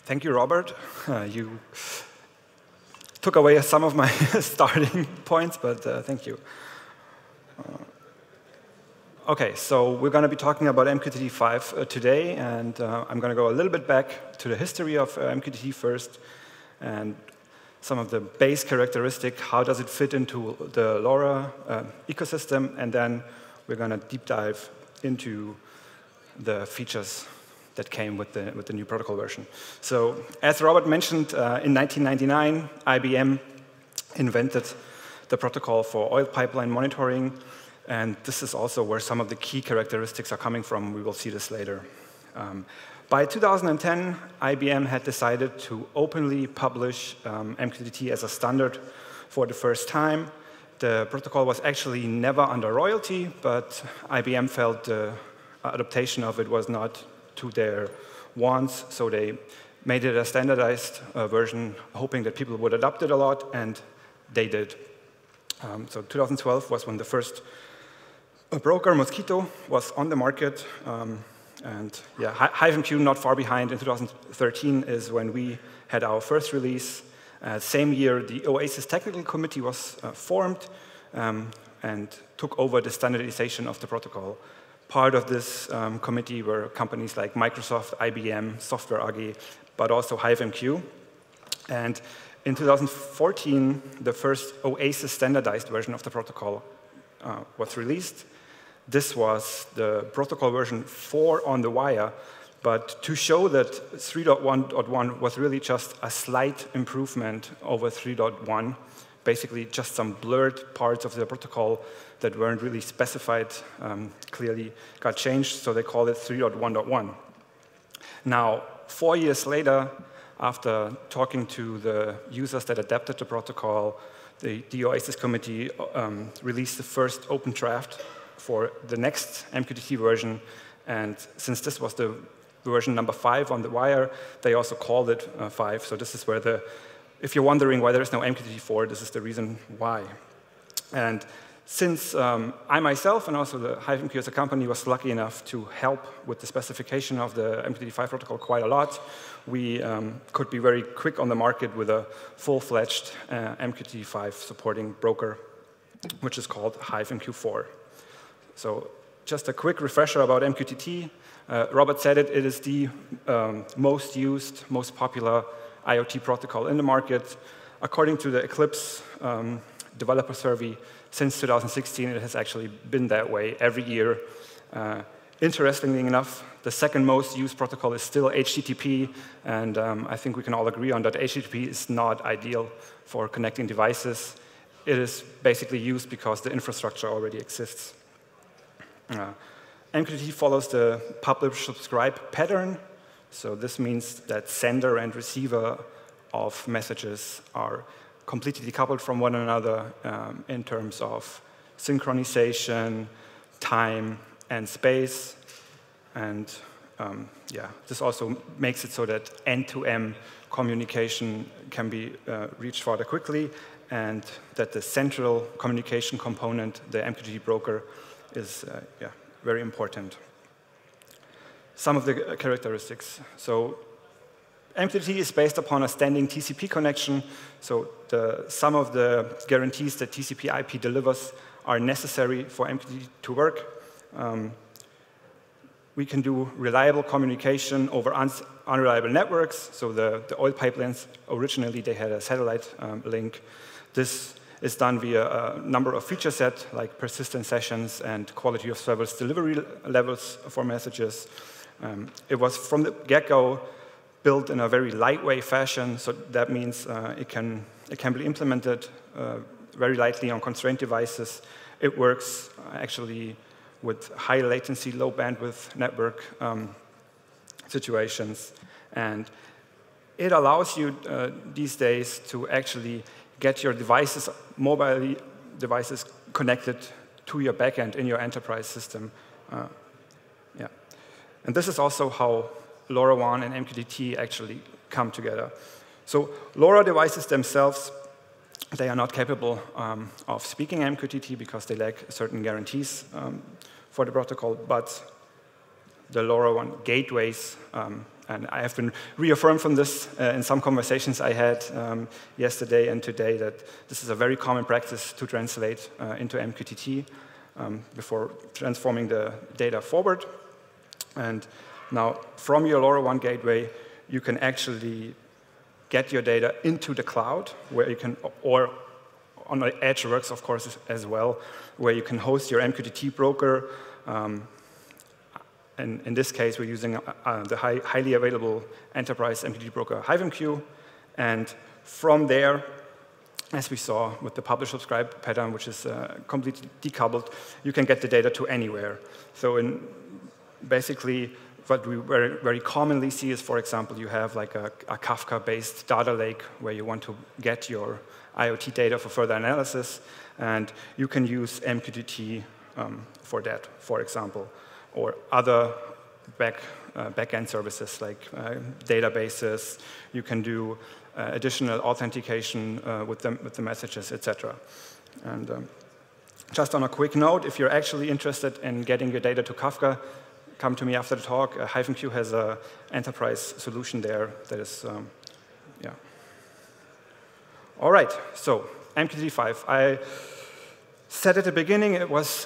Thank you, Robert. You took away some of my starting points, but thank you. OK, so we're going to be talking about MQTT 5 today, and I'm going to go a little bit back to the history of MQTT first, and some of the base characteristic, how does it fit into the LoRa ecosystem, and then we're going to deep dive into the features that came with the new protocol version. So as Robert mentioned, in 1999, IBM invented the protocol for oil pipeline monitoring, and this is also where some of the key characteristics are coming from. We will see this later. By 2010, IBM had decided to openly publish MQTT as a standard for the first time. The protocol was actually never under royalty, but IBM felt the adaptation of it was not to their wants, so they made it a standardized version, hoping that people would adopt it a lot, and they did. So 2012 was when the first broker, Mosquito, was on the market. And yeah, HiveMQ, not far behind, in 2013 is when we had our first release. Same year, the OASIS Technical Committee was formed and took over the standardization of the protocol. Part of this committee were companies like Microsoft, IBM, Software AG, but also HiveMQ. And in 2014, the first OASIS standardized version of the protocol was released. This was the protocol version 4 on the wire, but to show that 3.1.1 was really just a slight improvement over 3.1, basically just some blurred parts of the protocol that weren't really specified clearly got changed, so they called it 3.1.1. Now, 4 years later, after talking to the users that adapted the protocol, the OASIS committee released the first open draft for the next MQTT version, and since this was the version number 5 on the wire, they also called it 5. So this is where if you're wondering why there is no MQTT 4, this is the reason why. And since I myself and also the HiveMQ as a company was lucky enough to help with the specification of the MQTT 5 protocol quite a lot, we could be very quick on the market with a full-fledged MQTT 5 supporting broker, which is called HiveMQ 4. So just a quick refresher about MQTT. Robert said it is the most used, most popular IoT protocol in the market. According to the Eclipse developer survey, since 2016, it has actually been that way every year. Interestingly enough, the second most used protocol is still HTTP, and I think we can all agree on that HTTP is not ideal for connecting devices. It is basically used because the infrastructure already exists. MQTT follows the publish-subscribe pattern. So this means that sender and receiver of messages are completely decoupled from one another in terms of synchronization, time, and space. And yeah, this also makes it so that end-to-end communication can be reached rather quickly, and that the central communication component, the MQTT broker, is yeah, very important. Some of the characteristics. So MQTT is based upon a standing TCP connection. So some of the guarantees that TCP IP delivers are necessary for MQTT to work. We can do reliable communication over unreliable networks. So the oil pipelines, originally they had a satellite link. This is done via a number of feature sets, like persistent sessions and quality of service delivery levels for messages. It was from the get-go built in a very lightweight fashion, so that means it can be implemented very lightly on constrained devices. It works actually with high latency, low bandwidth network situations, and it allows you these days to actually get your devices, mobile devices, connected to your backend in your enterprise system. Yeah. And this is also how LoRaWAN and MQTT actually come together. So LoRa devices themselves, they are not capable of speaking MQTT because they lack certain guarantees for the protocol, but the LoRaWAN gateways. And I have been reaffirmed from this in some conversations I had yesterday and today that this is a very common practice to translate into MQTT before transforming the data forward. And now, from your LoRaWAN gateway, you can actually get your data into the cloud, where you can, or on the edge works, of course, as well, where you can host your MQTT broker. And in this case, we're using the highly available enterprise MQTT broker HiveMQ. And from there, as we saw with the publish-subscribe pattern, which is completely decoupled, you can get the data to anywhere. So basically, what we very commonly see is, for example, you have like a Kafka-based data lake where you want to get your IoT data for further analysis, and you can use MQTT for that, for example, or other back-end services like databases. You can do additional authentication with the messages, etc. And just on a quick note, if you're actually interested in getting your data to Kafka, come to me after the talk. HiveMQ has an enterprise solution there that is, yeah. All right, so MQTT5. I said at the beginning it was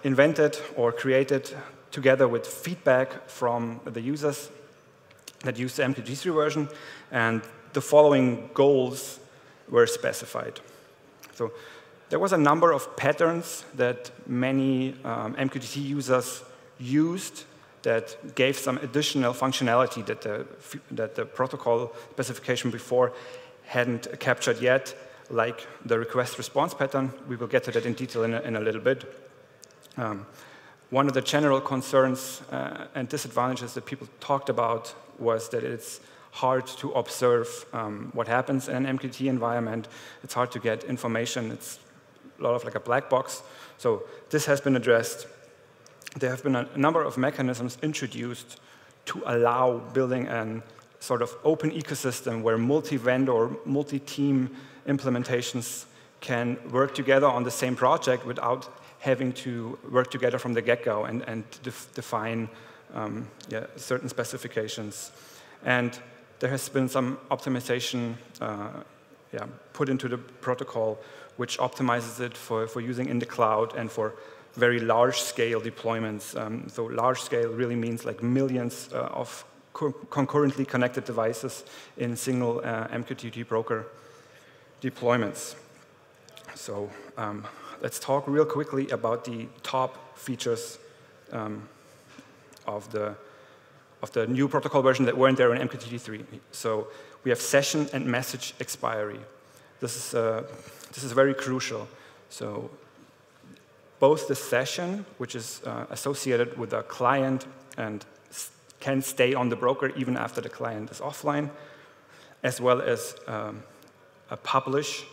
invented or created together with feedback from the users that used the MQTT3 version, and the following goals were specified. So there was a number of patterns that many MQTT users used that gave some additional functionality that the protocol specification before hadn't captured yet, like the request-response pattern. We will get to that in detail in a little bit. One of the general concerns and disadvantages that people talked about was that it's hard to observe what happens in an MQTT environment. It's hard to get information. It's a lot of like a black box. So this has been addressed. There have been a number of mechanisms introduced to allow building a sort of open ecosystem where multi-vendor, multi-team implementations can work together on the same project without having to work together from the get-go and define certain specifications. And there has been some optimization put into the protocol which optimizes it for using in the cloud and for very large-scale deployments. So large-scale really means like millions of concurrently connected devices in single MQTT broker deployments. So let's talk real quickly about the top features of the new protocol version that weren't there in MQTT3. So we have session and message expiry. This is very crucial. So both the session, which is associated with a client and can stay on the broker even after the client is offline, as well as a publish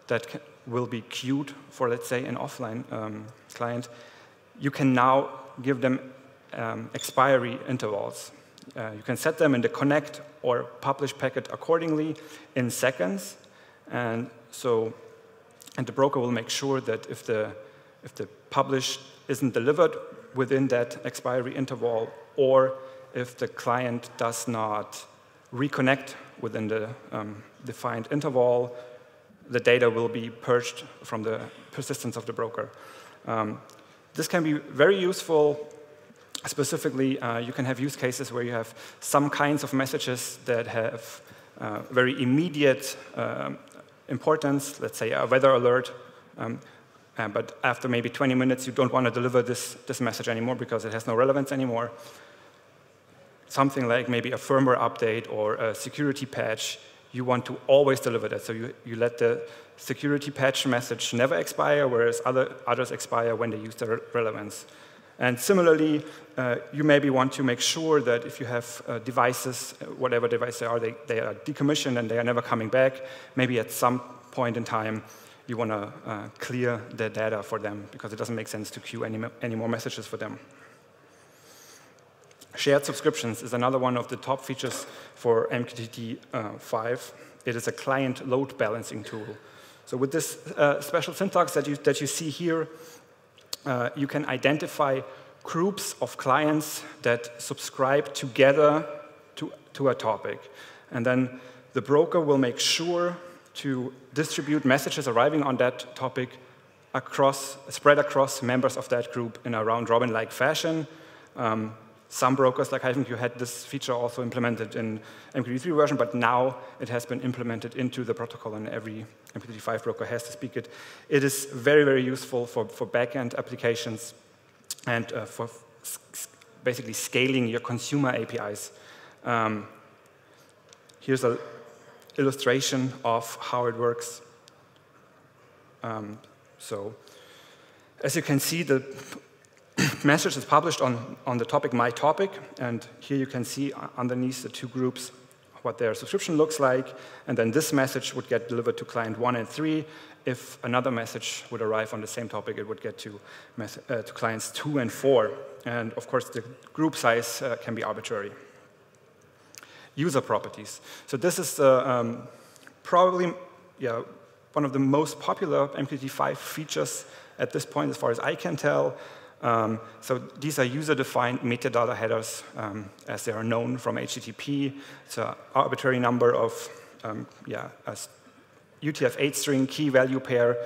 that will be queued for, let's say, an offline client, you can now give them expiry intervals. You can set them in the connect or publish packet accordingly in seconds, and the broker will make sure that if the publish isn't delivered within that expiry interval, or if the client does not reconnect within the defined interval, the data will be purged from the persistence of the broker. This can be very useful. Specifically, you can have use cases where you have some kinds of messages that have very immediate importance, let's say a weather alert, but after maybe 20 minutes, you don't want to deliver this message anymore because it has no relevance anymore. Something like maybe a firmware update or a security patch, you want to always deliver that. So you let the security patch message never expire, whereas others expire when they use their relevance. And similarly, you maybe want to make sure that if you have devices, whatever device they are decommissioned and they are never coming back, maybe at some point in time, you want to clear the data for them because it doesn't make sense to queue any more messages for them. Shared subscriptions is another one of the top features for MQTT 5. It is a client load balancing tool. So with this special syntax that you see here, you can identify groups of clients that subscribe together to a topic. And then the broker will make sure to distribute messages arriving on that topic spread across members of that group in a round-robin-like fashion. Some brokers like HiveMQ had this feature also implemented in MQTT version, but now it has been implemented into the protocol, and every MQTT5 broker has to speak it. It is very, very useful for back-end applications and for basically scaling your consumer APIs. Here's an illustration of how it works. So, as you can see, the message is published on the topic My Topic, and here you can see underneath the two groups what their subscription looks like, and then this message would get delivered to client 1 and 3. If another message would arrive on the same topic, it would get to clients 2 and 4. And of course, the group size can be arbitrary. User properties. So this is probably one of the most popular MQTT5 features at this point, as far as I can tell. So these are user-defined metadata headers, as they are known from HTTP. It's an arbitrary number of a UTF-8 string key-value pair.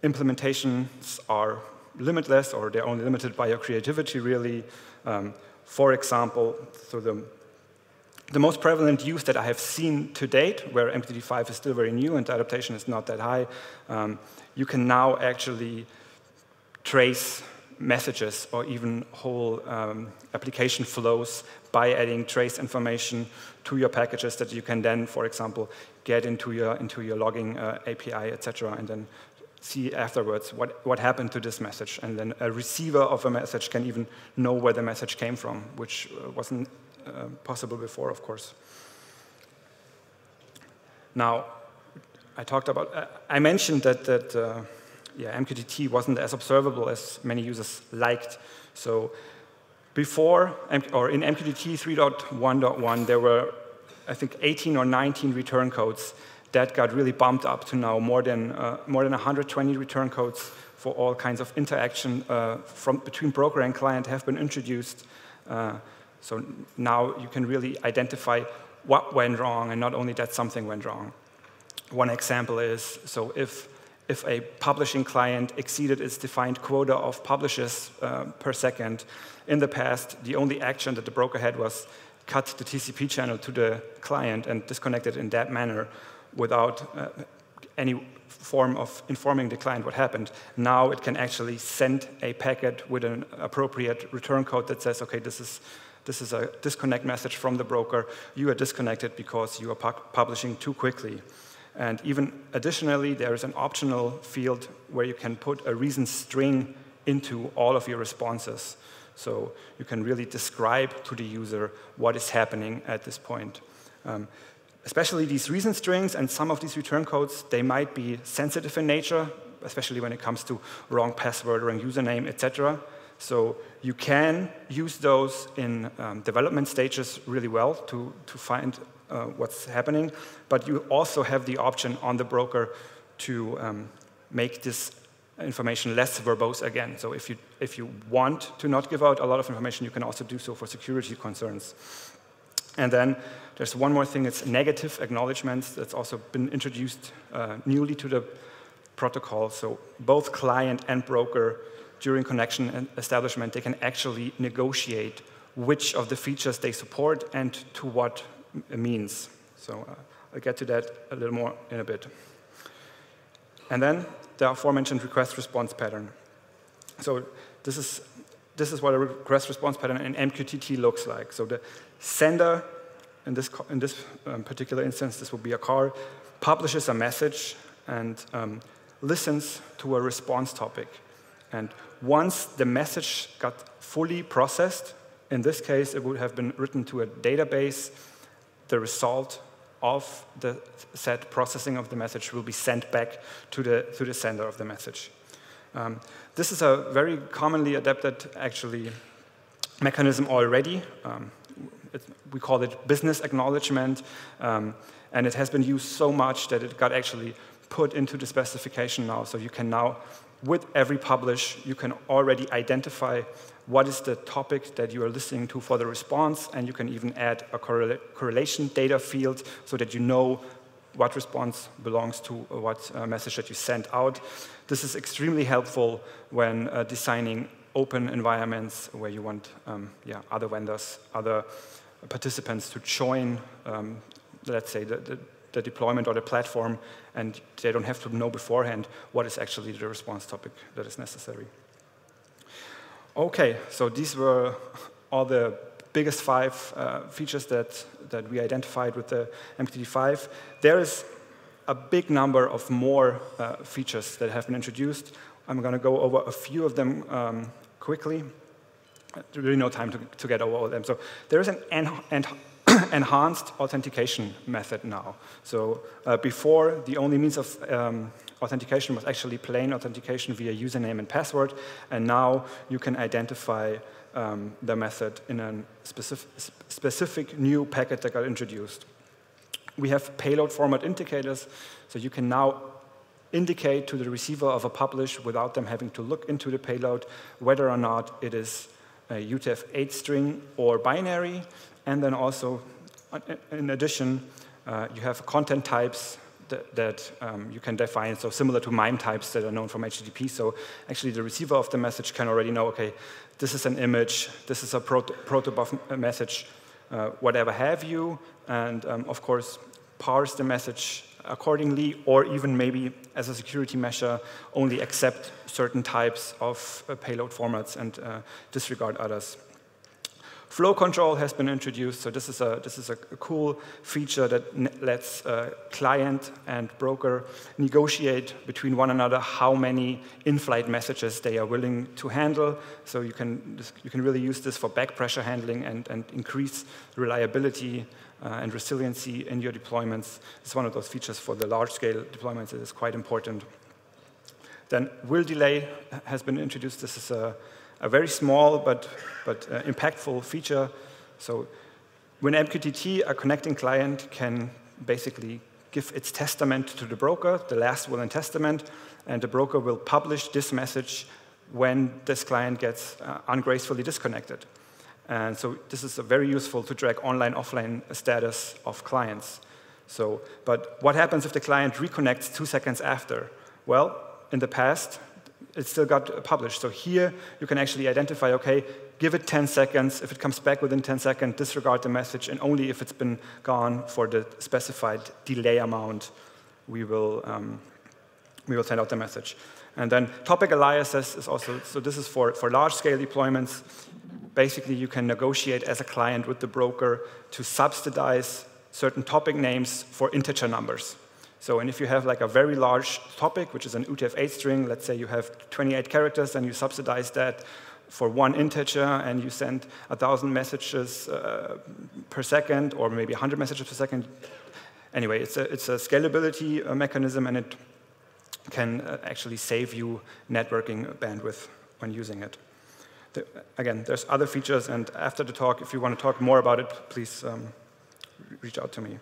Implementations are limitless, or they're only limited by your creativity, really. For example, so the most prevalent use that I have seen to date, where MQTT5 is still very new and the adaptation is not that high, you can now actually trace messages or even whole application flows by adding trace information to your packages that you can then, for example, get into your logging API, etc., and then see afterwards what happened to this message. And then a receiver of a message can even know where the message came from, which wasn't possible before, of course. Now, I mentioned that MQTT wasn't as observable as many users liked. So before, or in MQTT 3.1.1, there were, I think, 18 or 19 return codes that got really bumped up to now more than 120 return codes for all kinds of interaction between broker and client have been introduced. So now you can really identify what went wrong, and not only that something went wrong. One example is, so if a publishing client exceeded its defined quota of publishes per second, in the past, the only action that the broker had was cut the TCP channel to the client and disconnect it in that manner without any form of informing the client what happened. Now it can actually send a packet with an appropriate return code that says, okay, this is a disconnect message from the broker. You are disconnected because you are publishing too quickly. And even additionally, there is an optional field where you can put a reason string into all of your responses. So you can really describe to the user what is happening at this point. Especially these reason strings and some of these return codes, they might be sensitive in nature, especially when it comes to wrong password, wrong username, etc. So you can use those in development stages really well to find what's happening, but you also have the option on the broker to make this information less verbose again. So if you want to not give out a lot of information, you can also do so for security concerns. And then there's one more thing, it's negative acknowledgements. That's also been introduced newly to the protocol. So both client and broker, during connection and establishment, they can actually negotiate which of the features they support and to what means. So I'll get to that a little more in a bit. And then the aforementioned request-response pattern. So this is what a request-response pattern in MQTT looks like. So the sender, in this particular instance, this will be a car, publishes a message and listens to a response topic. And once the message got fully processed, in this case, it would have been written to a database. The result of the said processing of the message will be sent back to the sender of the message. This is a very commonly adapted, actually, mechanism already. We call it business acknowledgement, and it has been used so much that it got actually put into the specification now. So you can now with every publish, you can already identify what is the topic that you are listening to for the response, and you can even add a correlation data field so that you know what response belongs to what message that you sent out. This is extremely helpful when designing open environments where you want other vendors, other participants to join, let's say, the deployment or the platform, and they don't have to know beforehand what is actually the response topic that is necessary. Okay, so these were all the biggest 5 features that we identified with the MQTT5. There is a big number of more features that have been introduced. I'm going to go over a few of them quickly. There's really no time to get over all of them. So there is an enhanced authentication method now. So before, the only means of authentication was actually plain authentication via username and password, and now you can identify the method in a specific new packet that got introduced. We have payload format indicators, so you can now indicate to the receiver of a publish without them having to look into the payload whether or not it is a UTF-8 string or binary, and then also, in addition, you have content types that you can define, so similar to MIME types that are known from HTTP. So actually the receiver of the message can already know, okay, this is an image, this is a protobuf message, whatever have you, and of course parse the message accordingly, or even maybe as a security measure only accept certain types of payload formats and disregard others. Flow control has been introduced, so this is a cool feature that lets client and broker negotiate between one another how many in-flight messages they are willing to handle. So you can really use this for back pressure handling and increase reliability and resiliency in your deployments. It's one of those features for the large-scale deployments that is quite important. Then will delay has been introduced. This is a very small but impactful feature. So when MQTT, a connecting client, can basically give its testament to the broker, the last will and testament, and the broker will publish this message when this client gets ungracefully disconnected. And so this is very useful to track online-offline status of clients. So, but what happens if the client reconnects 2 seconds after? Well, in the past, it still got published. So here you can actually identify, okay, give it 10 seconds. If it comes back within 10 seconds, disregard the message, and only if it's been gone for the specified delay amount, we will send out the message. And then topic aliases is also, so this is for large-scale deployments. Basically, you can negotiate as a client with the broker to subsidize certain topic names for integer numbers. So, and if you have like a very large topic, which is an UTF-8 string, let's say you have 28 characters, and you subsidize that for one integer, and you send 1,000 messages per second, or maybe 100 messages per second. Anyway, it's a scalability mechanism, and it can actually save you networking bandwidth when using it. Again, there's other features, and after the talk, if you want to talk more about it, please reach out to me.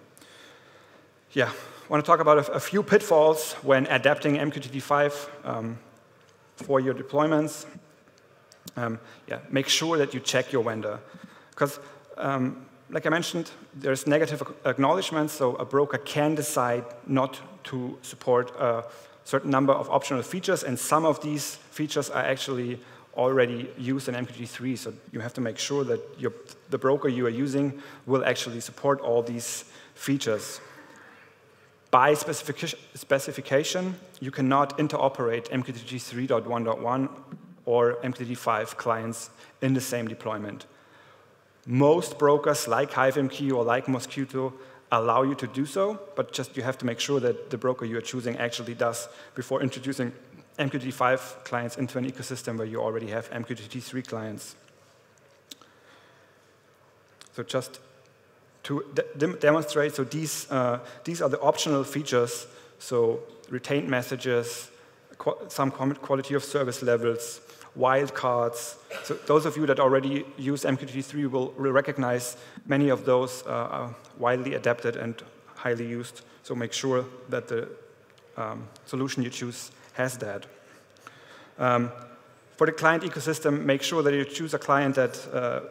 Yeah, I want to talk about a few pitfalls when adapting MQTT5 for your deployments. Make sure that you check your vendor. Because, like I mentioned, there's negative acknowledgements, so a broker can decide not to support a certain number of optional features, and some of these features are actually already used in MQTT3, so you have to make sure that the broker you are using will actually support all these features. By specification, you cannot interoperate MQTT 3.1.1 or MQTT5 clients in the same deployment. Most brokers, like HiveMQ or like Mosquito, allow you to do so, but just you have to make sure that the broker you are choosing actually does before introducing MQTT5 clients into an ecosystem where you already have MQTT3 clients. So just to demonstrate, so these are the optional features, so retained messages, some quality of service levels, wildcards. So those of you that already use MQTT3 will recognize many of those are widely adapted and highly used, so make sure that the solution you choose has that. For the client ecosystem, make sure that you choose a client that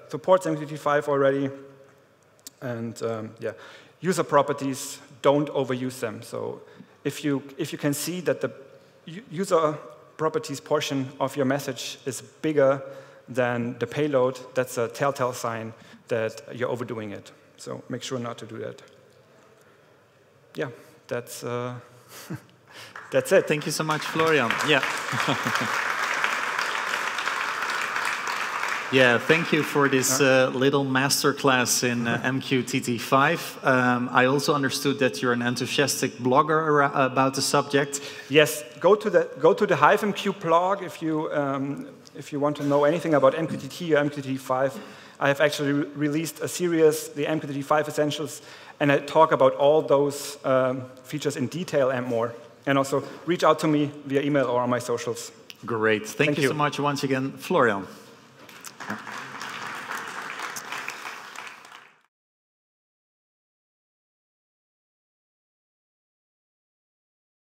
supports MQTT5 already. And yeah, user properties, don't overuse them. So if you can see that the user properties portion of your message is bigger than the payload, that's a telltale sign that you're overdoing it. So make sure not to do that. Yeah, that's that's it. Thank you so much, Florian. Yeah. Yeah, thank you for this little masterclass in MQTT5. I also understood that you're an enthusiastic blogger about the subject. Yes, go to the HiveMQ blog if you want to know anything about MQTT or MQTT5. I have actually released a series, the MQTT5 Essentials, and I talk about all those features in detail and more. And also reach out to me via email or on my socials. Great. Thank you so much once again, Florian.